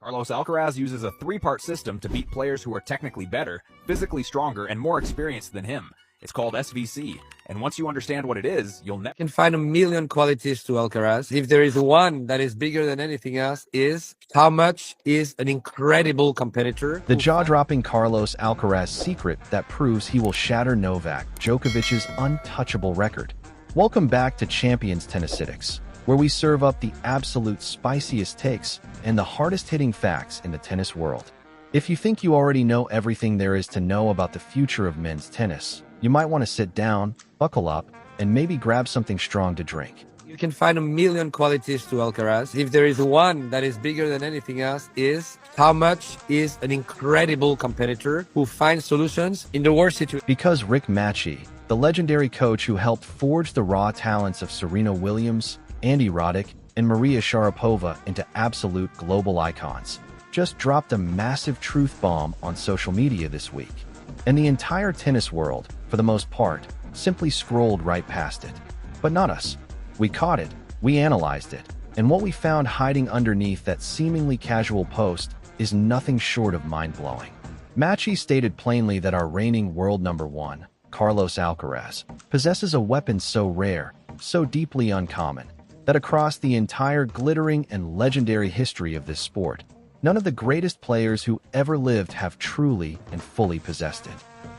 Carlos Alcaraz uses a three-part system to beat players who are technically better, physically stronger, and more experienced than him. It's called SVC, and once you understand what it is, you'll never can find a million qualities to Alcaraz. If there is one that is bigger than anything else, is how much is an incredible competitor. The jaw-dropping Carlos Alcaraz secret that proves he will shatter Novak Djokovic'S untouchable record. Welcome back to Champions Tennisitics, where we serve up the absolute spiciest takes and the hardest-hitting facts in the tennis world. If you think you already know everything there is to know about the future of men's tennis, you might want to sit down, buckle up, and maybe grab something strong to drink. You can find a million qualities to Alcaraz. If there is one that is bigger than anything else, is how much is an incredible competitor who finds solutions in the worst situation. Because Rick Matchy, the legendary coach who helped forge the raw talents of Serena Williams, Andy Roddick, and Maria Sharapova into absolute global icons, just dropped a massive truth bomb on social media this week. And the entire tennis world, for the most part, simply scrolled right past it. But not us. We caught it, we analyzed it, and what we found hiding underneath that seemingly casual post is nothing short of mind-blowing. Matchy stated plainly that our reigning world number one, Carlos Alcaraz, possesses a weapon so rare, so deeply uncommon, that across the entire glittering and legendary history of this sport, none of the greatest players who ever lived have truly and fully possessed it.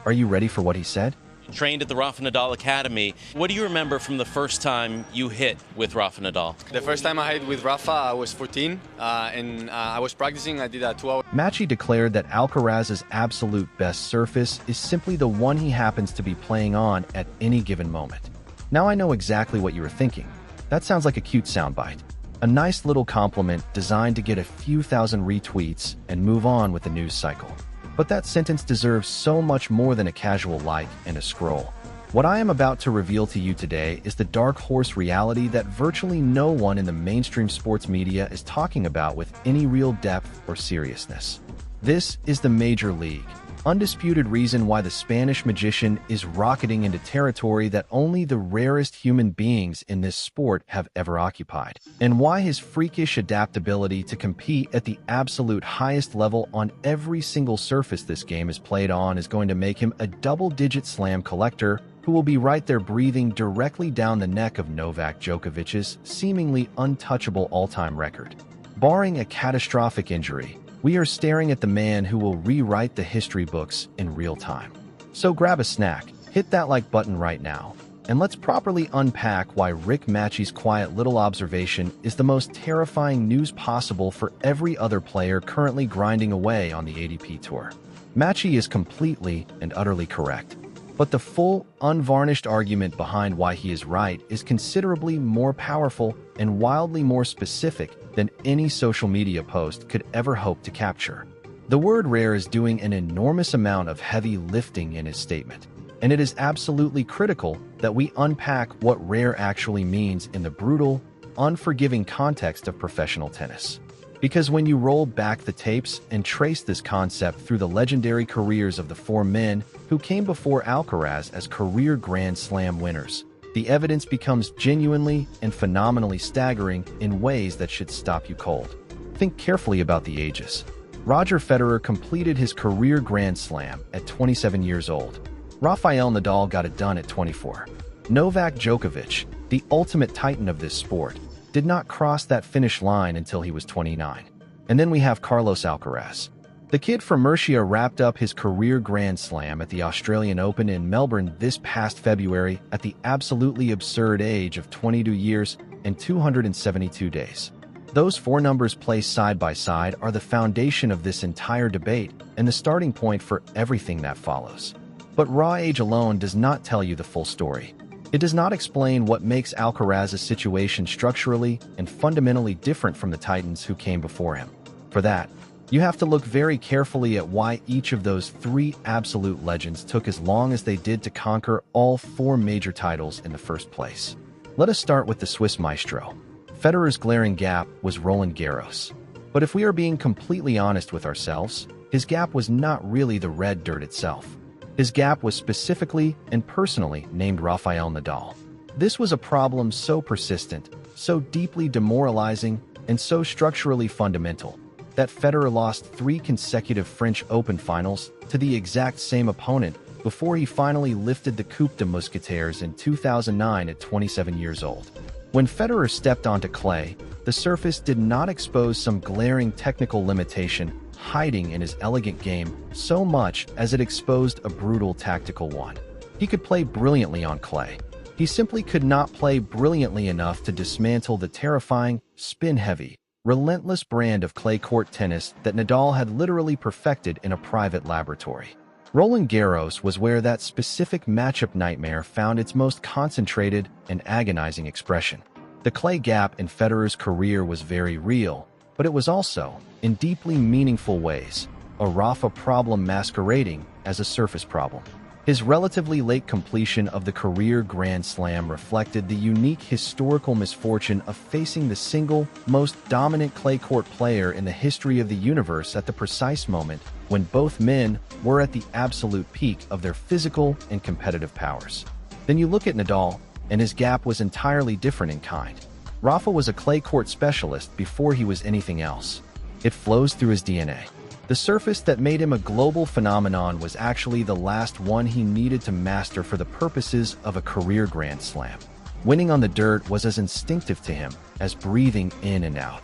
Are you ready for what he said? Trained at the Rafa Nadal Academy. What do you remember from the first time you hit with Rafa Nadal? The first time I hit with Rafa, I was 14, and I was practicing. I did a 2-hour. Matchy declared that Alcaraz's absolute best surface is simply the one he happens to be playing on at any given moment. Now I know exactly what you were thinking. That sounds like a cute soundbite. A nice little compliment designed to get a few thousand retweets and move on with the news cycle. But that sentence deserves so much more than a casual like and a scroll. What I am about to reveal to you today is the dark horse reality that virtually no one in the mainstream sports media is talking about with any real depth or seriousness. This is the Major League. Undisputed reason why the Spanish magician is rocketing into territory that only the rarest human beings in this sport have ever occupied, and why his freakish adaptability to compete at the absolute highest level on every single surface this game is played on is going to make him a double-digit slam collector who will be right there breathing directly down the neck of Novak Djokovic'S seemingly untouchable all-time record. Barring a catastrophic injury, we are staring at the man who will rewrite the history books in real time. So grab a snack, hit that like button right now, and let's properly unpack why Rick Matchy's quiet little observation is the most terrifying news possible for every other player currently grinding away on the ATP Tour. Matchy is completely and utterly correct, but the full, unvarnished argument behind why he is right is considerably more powerful and wildly more specific than any social media post could ever hope to capture. The word rare is doing an enormous amount of heavy lifting in his statement, and it is absolutely critical that we unpack what rare actually means in the brutal, unforgiving context of professional tennis. Because when you roll back the tapes and trace this concept through the legendary careers of the four men who came before Alcaraz as career Grand Slam winners, the evidence becomes genuinely and phenomenally staggering in ways that should stop you cold. Think carefully about the ages. Roger Federer completed his career Grand Slam at 27 years old. Rafael Nadal got it done at 24. Novak Djokovic, the ultimate titan of this sport, did not cross that finish line until he was 29. And then we have Carlos Alcaraz. The kid from Murcia wrapped up his career Grand Slam at the Australian Open in Melbourne this past February at the absolutely absurd age of 22 years and 272 days. Those four numbers placed side by side are the foundation of this entire debate and the starting point for everything that follows. But raw age alone does not tell you the full story. It does not explain what makes Alcaraz's situation structurally and fundamentally different from the titans who came before him. For that, you have to look very carefully at why each of those three absolute legends took as long as they did to conquer all four major titles in the first place. Let us start with the Swiss maestro. Federer's glaring gap was Roland Garros. But if we are being completely honest with ourselves, his gap was not really the red dirt itself. His gap was specifically and personally named Rafael Nadal. This was a problem so persistent, so deeply demoralizing, and so structurally fundamental, that Federer lost 3 consecutive French Open finals to the exact same opponent before he finally lifted the Coupe de Mousquetaires in 2009 at 27 years old. When Federer stepped onto clay, the surface did not expose some glaring technical limitation hiding in his elegant game so much as it exposed a brutal tactical one. He could play brilliantly on clay. He simply could not play brilliantly enough to dismantle the terrifying, spin-heavy, relentless brand of clay court tennis that Nadal had literally perfected in a private laboratory. Roland Garros was where that specific matchup nightmare found its most concentrated and agonizing expression. The clay gap in Federer's career was very real, but it was also, in deeply meaningful ways, a Rafa problem masquerading as a surface problem. His relatively late completion of the career Grand Slam reflected the unique historical misfortune of facing the single, most dominant clay court player in the history of the universe at the precise moment when both men were at the absolute peak of their physical and competitive powers. Then you look at Nadal, and his gap was entirely different in kind. Rafa was a clay court specialist before he was anything else. It flows through his DNA. The surface that made him a global phenomenon was actually the last one he needed to master for the purposes of a career Grand Slam. Winning on the dirt was as instinctive to him as breathing in and out.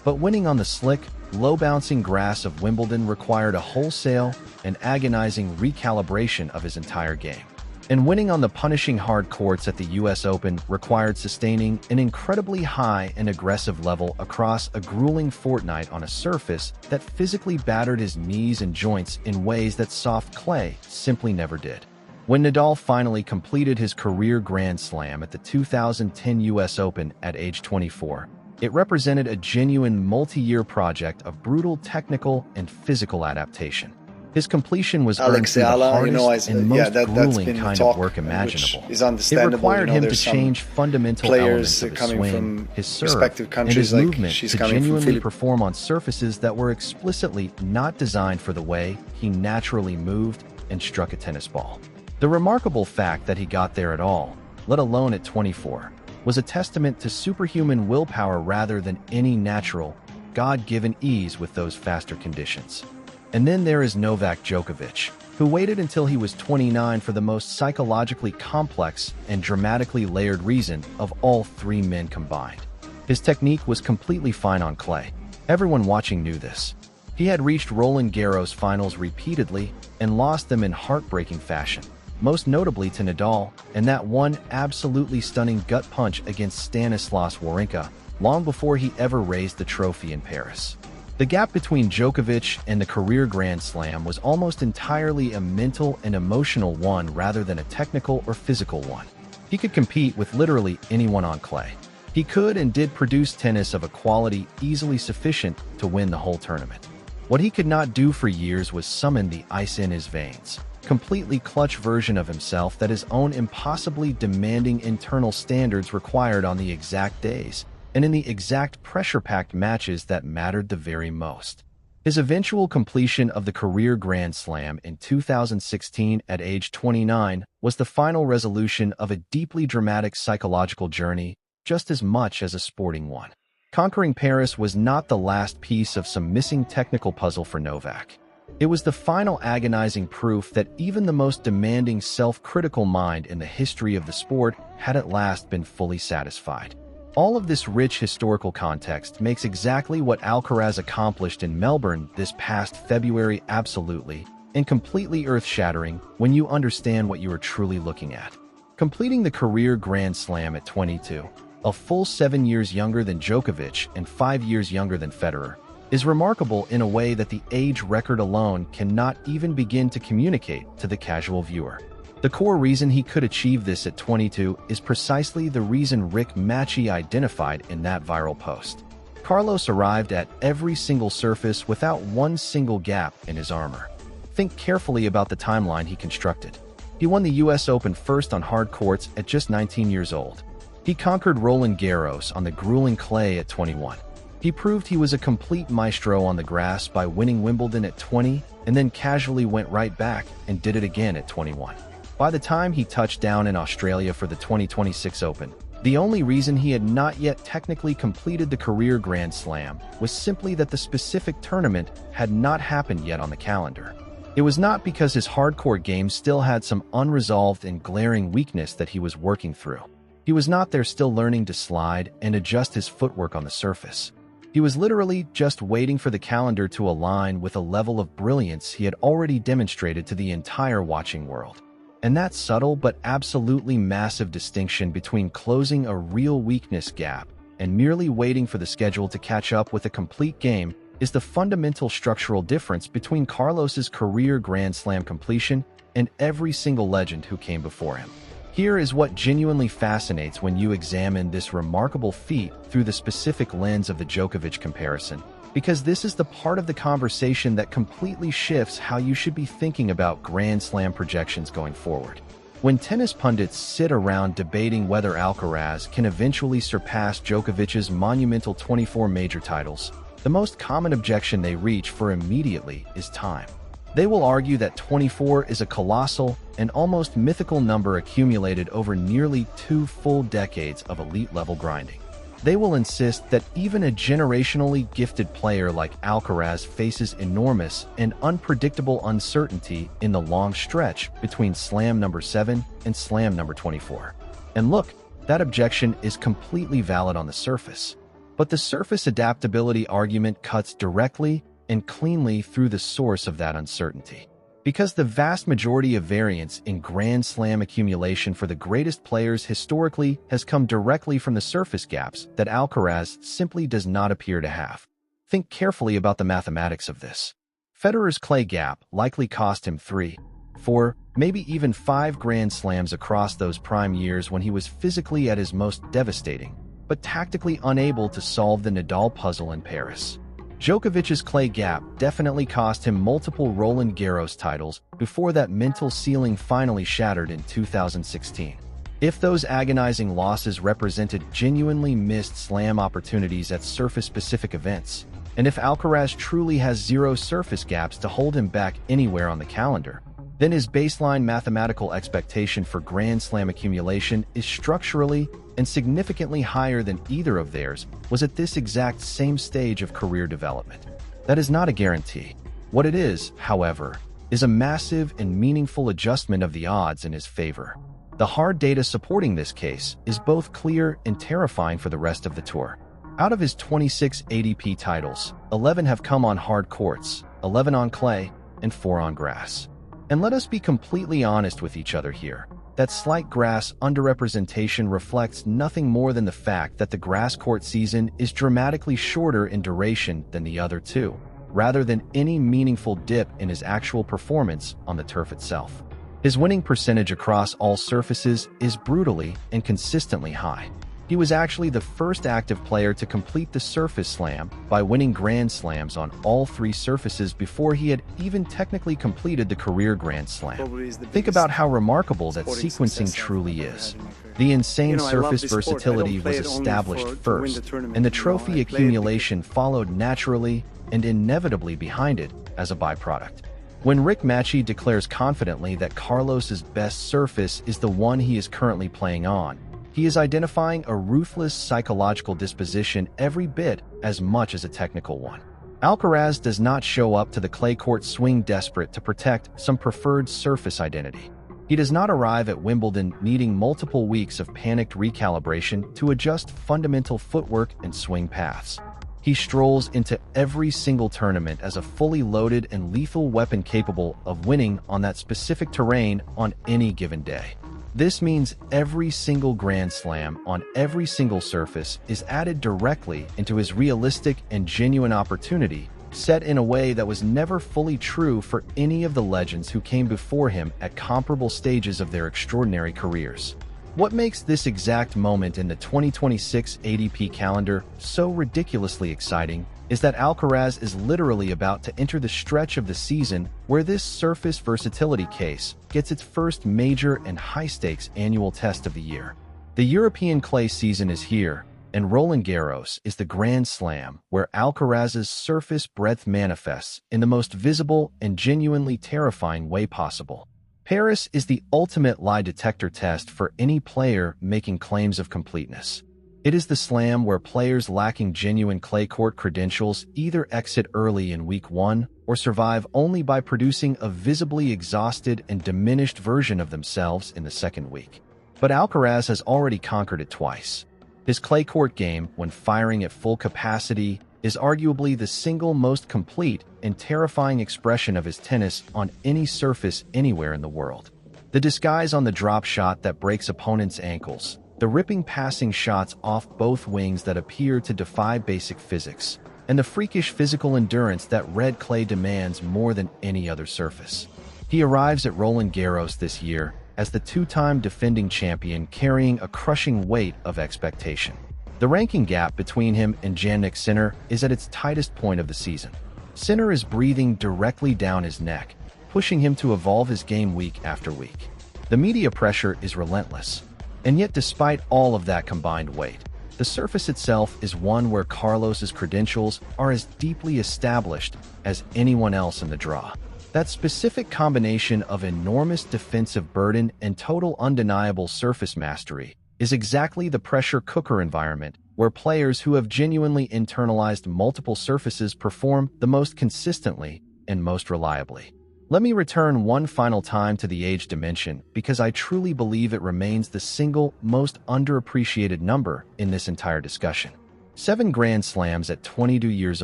But winning on the slick, low-bouncing grass of Wimbledon required a wholesale and agonizing recalibration of his entire game. And winning on the punishing hard courts at the US Open required sustaining an incredibly high and aggressive level across a grueling fortnight on a surface that physically battered his knees and joints in ways that soft clay simply never did. When Nadal finally completed his career Grand Slam at the 2010 US Open at age 24, it represented a genuine multi-year project of brutal technical and physical adaptation. His completion was earned through the hardest and most grueling kind of work imaginable. It required him to change fundamental elements of his swing, his serve, and his movement to genuinely perform on surfaces that were explicitly not designed for the way he naturally moved and struck a tennis ball. The remarkable fact that he got there at all, let alone at 24, was a testament to superhuman willpower rather than any natural, God-given ease with those faster conditions. And then there is Novak Djokovic, who waited until he was 29 for the most psychologically complex and dramatically layered reason of all 3 men combined. His technique was completely fine on clay. Everyone watching knew this. He had reached Roland Garros finals repeatedly and lost them in heartbreaking fashion, most notably to Nadal, and that one absolutely stunning gut punch against Stanislas Wawrinka, long before he ever raised the trophy in Paris. The gap between Djokovic and the career Grand Slam was almost entirely a mental and emotional one rather than a technical or physical one. He could compete with literally anyone on clay. He could and did produce tennis of a quality easily sufficient to win the whole tournament. What he could not do for years was summon the ice in his veins, completely clutch version of himself that his own impossibly demanding internal standards required on the exact days, and in the exact pressure-packed matches that mattered the very most. His eventual completion of the career Grand Slam in 2016 at age 29 was the final resolution of a deeply dramatic psychological journey, just as much as a sporting one. Conquering Paris was not the last piece of some missing technical puzzle for Novak. It was the final agonizing proof that even the most demanding self-critical mind in the history of the sport had at last been fully satisfied. All of this rich historical context makes exactly what Alcaraz accomplished in Melbourne this past February absolutely and completely earth-shattering when you understand what you are truly looking at. Completing the career Grand Slam at 22, a full 7 years younger than Djokovic and 5 years younger than Federer, is remarkable in a way that the age record alone cannot even begin to communicate to the casual viewer. The core reason he could achieve this at 22 is precisely the reason Rick Matchy identified in that viral post. Carlos arrived at every single surface without one single gap in his armor. Think carefully about the timeline he constructed. He won the US Open first on hard courts at just 19 years old. He conquered Roland Garros on the grueling clay at 21. He proved he was a complete maestro on the grass by winning Wimbledon at 20 and then casually went right back and did it again at 21. By the time he touched down in Australia for the 2026 Open, The only reason he had not yet technically completed the career Grand Slam was simply that the specific tournament had not happened yet on the calendar. It was not because his hardcore game still had some unresolved and glaring weakness that he was working through. He was not there still learning to slide and adjust his footwork on the surface. He was literally just waiting for the calendar to align with a level of brilliance he had already demonstrated to the entire watching world. And that subtle but absolutely massive distinction between closing a real weakness gap and merely waiting for the schedule to catch up with a complete game is the fundamental structural difference between Carlos's career Grand Slam completion and every single legend who came before him. Here is what genuinely fascinates when you examine this remarkable feat through the specific lens of the Djokovic comparison, because this is the part of the conversation that completely shifts how you should be thinking about Grand Slam projections going forward. When tennis pundits sit around debating whether Alcaraz can eventually surpass Djokovic's monumental 24 major titles, the most common objection they reach for immediately is time. They will argue that 24 is a colossal and almost mythical number accumulated over nearly 2 full decades of elite-level grinding. They will insist that even a generationally gifted player like Alcaraz faces enormous and unpredictable uncertainty in the long stretch between Slam number 7 and Slam number 24. And look, that objection is completely valid on the surface. But the surface adaptability argument cuts directly and cleanly through the source of that uncertainty. Because the vast majority of variance in Grand Slam accumulation for the greatest players historically has come directly from the surface gaps that Alcaraz simply does not appear to have. Think carefully about the mathematics of this. Federer's clay gap likely cost him 3, 4, maybe even 5 Grand Slams across those prime years when he was physically at his most devastating, but tactically unable to solve the Nadal puzzle in Paris. Djokovic's clay gap definitely cost him multiple Roland Garros titles before that mental ceiling finally shattered in 2016. If those agonizing losses represented genuinely missed slam opportunities at surface-specific events, and if Alcaraz truly has 0 surface gaps to hold him back anywhere on the calendar, then his baseline mathematical expectation for Grand Slam accumulation is structurally and significantly higher than either of theirs was at this exact same stage of career development. That is not a guarantee. What it is, however, is a massive and meaningful adjustment of the odds in his favor. The hard data supporting this case is both clear and terrifying for the rest of the tour. Out of his 26 ADP titles, 11 have come on hard courts, 11 on clay, and 4 on grass. And let us be completely honest with each other here. That slight grass underrepresentation reflects nothing more than the fact that the grass court season is dramatically shorter in duration than the other two, rather than any meaningful dip in his actual performance on the turf itself. His winning percentage across all surfaces is brutally and consistently high. He was actually the first active player to complete the surface slam by winning Grand Slams on all 3 surfaces before he had even technically completed the career Grand Slam. Think about how remarkable that sequencing truly is. The insane surface versatility was established first, and the trophy accumulation followed naturally and inevitably behind it as a byproduct. When Rick Matchy declares confidently that Carlos's best surface is the one he is currently playing on, he is identifying a ruthless psychological disposition every bit as much as a technical one. Alcaraz does not show up to the clay court swing desperate to protect some preferred surface identity. He does not arrive at Wimbledon needing multiple weeks of panicked recalibration to adjust fundamental footwork and swing paths. He strolls into every single tournament as a fully loaded and lethal weapon capable of winning on that specific terrain on any given day. This means every single Grand Slam on every single surface is added directly into his realistic and genuine opportunity, set in a way that was never fully true for any of the legends who came before him at comparable stages of their extraordinary careers. What makes this exact moment in the 2026 ADP calendar so ridiculously exciting is that Alcaraz is literally about to enter the stretch of the season where this surface versatility case gets its first major and high-stakes annual test of the year. The European clay season is here, and Roland Garros is the Grand Slam where Alcaraz's surface breadth manifests in the most visible and genuinely terrifying way possible. Paris is the ultimate lie detector test for any player making claims of completeness. It is the slam where players lacking genuine clay court credentials either exit early in week 1 or survive only by producing a visibly exhausted and diminished version of themselves in the second week. But Alcaraz has already conquered it twice. His clay court game, when firing at full capacity, is arguably the single most complete and terrifying expression of his tennis on any surface anywhere in the world. The disguise on the drop shot that breaks opponents' ankles, the ripping passing shots off both wings that appear to defy basic physics, and the freakish physical endurance that red clay demands more than any other surface. He arrives at Roland Garros this year as the two-time defending champion, carrying a crushing weight of expectation. The ranking gap between him and Jannik Sinner is at its tightest point of the season. Sinner is breathing directly down his neck, pushing him to evolve his game week after week. The media pressure is relentless. And yet, despite all of that combined weight, the surface itself is one where Carlos's credentials are as deeply established as anyone else in the draw. That specific combination of enormous defensive burden and total undeniable surface mastery is exactly the pressure cooker environment where players who have genuinely internalized multiple surfaces perform the most consistently and most reliably. Let me return one final time to the age dimension because I truly believe it remains the single most underappreciated number in this entire discussion. 7 Grand Slams at 22 years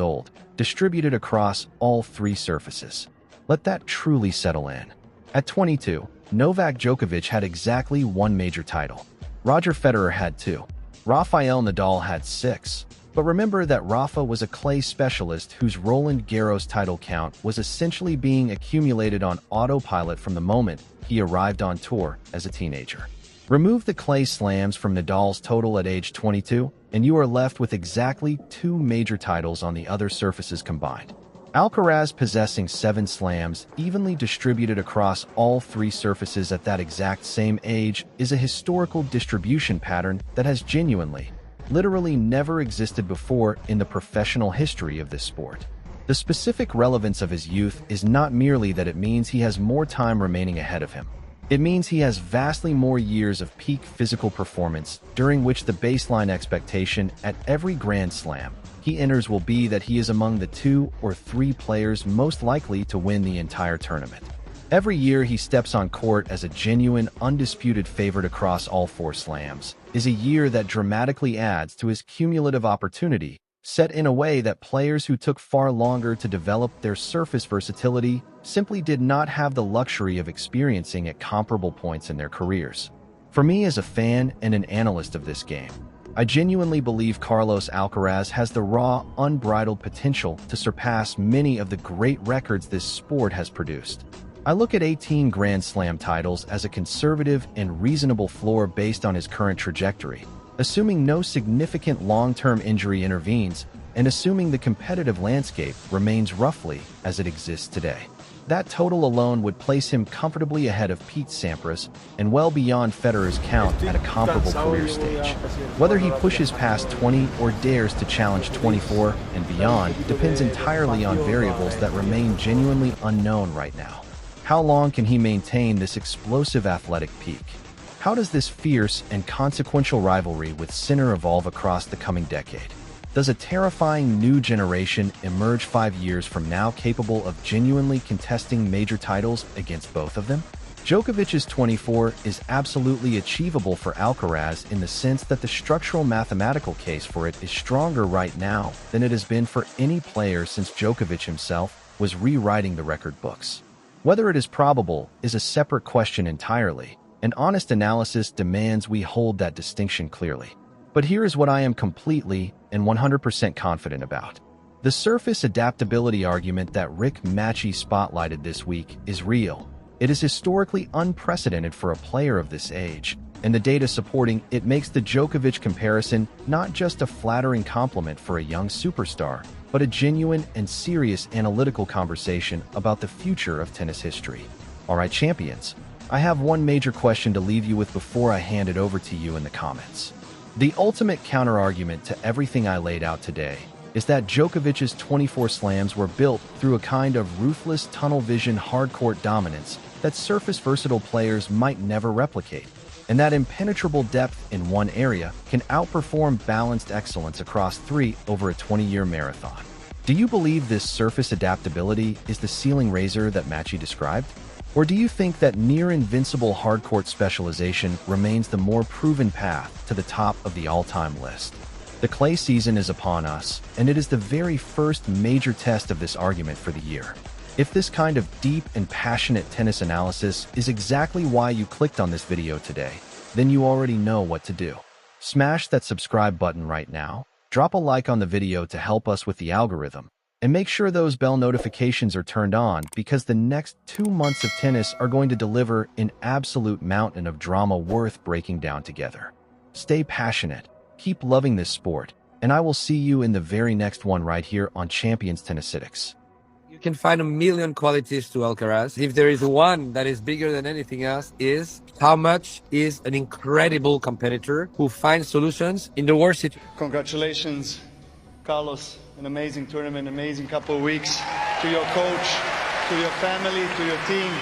old, distributed across all 3 surfaces. Let that truly settle in. At 22, Novak Djokovic had exactly 1 major title. Roger Federer had 2. Rafael Nadal had 6. But remember that Rafa was a clay specialist whose Roland Garros title count was essentially being accumulated on autopilot from the moment he arrived on tour as a teenager. Remove the clay slams from Nadal's total at age 22, and you are left with exactly 2 major titles on the other surfaces combined. Alcaraz possessing 7 slams, evenly distributed across all 3 surfaces at that exact same age, is a historical distribution pattern that has literally never existed before in the professional history of this sport. The specific relevance of his youth is not merely that it means he has more time remaining ahead of him. It means he has vastly more years of peak physical performance during which the baseline expectation at every Grand Slam he enters will be that he is among the 2 or 3 players most likely to win the entire tournament. Every year he steps on court as a genuine, undisputed favorite across all 4 slams is a year that dramatically adds to his cumulative opportunity, set in a way that players who took far longer to develop their surface versatility simply did not have the luxury of experiencing at comparable points in their careers. For me as a fan and an analyst of this game, I genuinely believe Carlos Alcaraz has the raw, unbridled potential to surpass many of the great records this sport has produced. I look at 18 Grand Slam titles as a conservative and reasonable floor based on his current trajectory, assuming no significant long-term injury intervenes and assuming the competitive landscape remains roughly as it exists today. That total alone would place him comfortably ahead of Pete Sampras and well beyond Federer's count at a comparable career stage. Whether he pushes past 20 or dares to challenge 24 and beyond depends entirely on variables that remain genuinely unknown right now. How long can he maintain this explosive athletic peak? How does this fierce and consequential rivalry with Sinner evolve across the coming decade? Does a terrifying new generation emerge 5 years from now capable of genuinely contesting major titles against both of them? Djokovic's 24 is absolutely achievable for Alcaraz in the sense that the structural mathematical case for it is stronger right now than it has been for any player since Djokovic himself was rewriting the record books. Whether it is probable is a separate question entirely, and honest analysis demands we hold that distinction clearly. But here is what I am completely and 100% confident about. The surface adaptability argument that Rick Matchy spotlighted this week is real. It is historically unprecedented for a player of this age, and the data supporting it makes the Djokovic comparison not just a flattering compliment for a young superstar, but a genuine and serious analytical conversation about the future of tennis history. All right, champions, I have one major question to leave you with before I hand it over to you in the comments. The ultimate counterargument to everything I laid out today is that Djokovic's 24 slams were built through a kind of ruthless tunnel vision hardcourt dominance that surface versatile players might never replicate, and that impenetrable depth in one area can outperform balanced excellence across three over a 20-year marathon. Do you believe this surface adaptability is the ceiling razor that Machi described? Or do you think that near-invincible hardcourt specialization remains the more proven path to the top of the all-time list? The clay season is upon us, and it is the very first major test of this argument for the year. If this kind of deep and passionate tennis analysis is exactly why you clicked on this video today, then you already know what to do. Smash that subscribe button right now, drop a like on the video to help us with the algorithm, and make sure those bell notifications are turned on because the next 2 months of tennis are going to deliver an absolute mountain of drama worth breaking down together. Stay passionate, keep loving this sport, and I will see you in the very next one right here on Champions Tennisitics. You can find a million qualities to Alcaraz. If there is one that is bigger than anything else, is how much is an incredible competitor who finds solutions in the worst situation. Congratulations, Carlos. An amazing tournament, amazing couple of weeks. To your coach, to your family, to your team.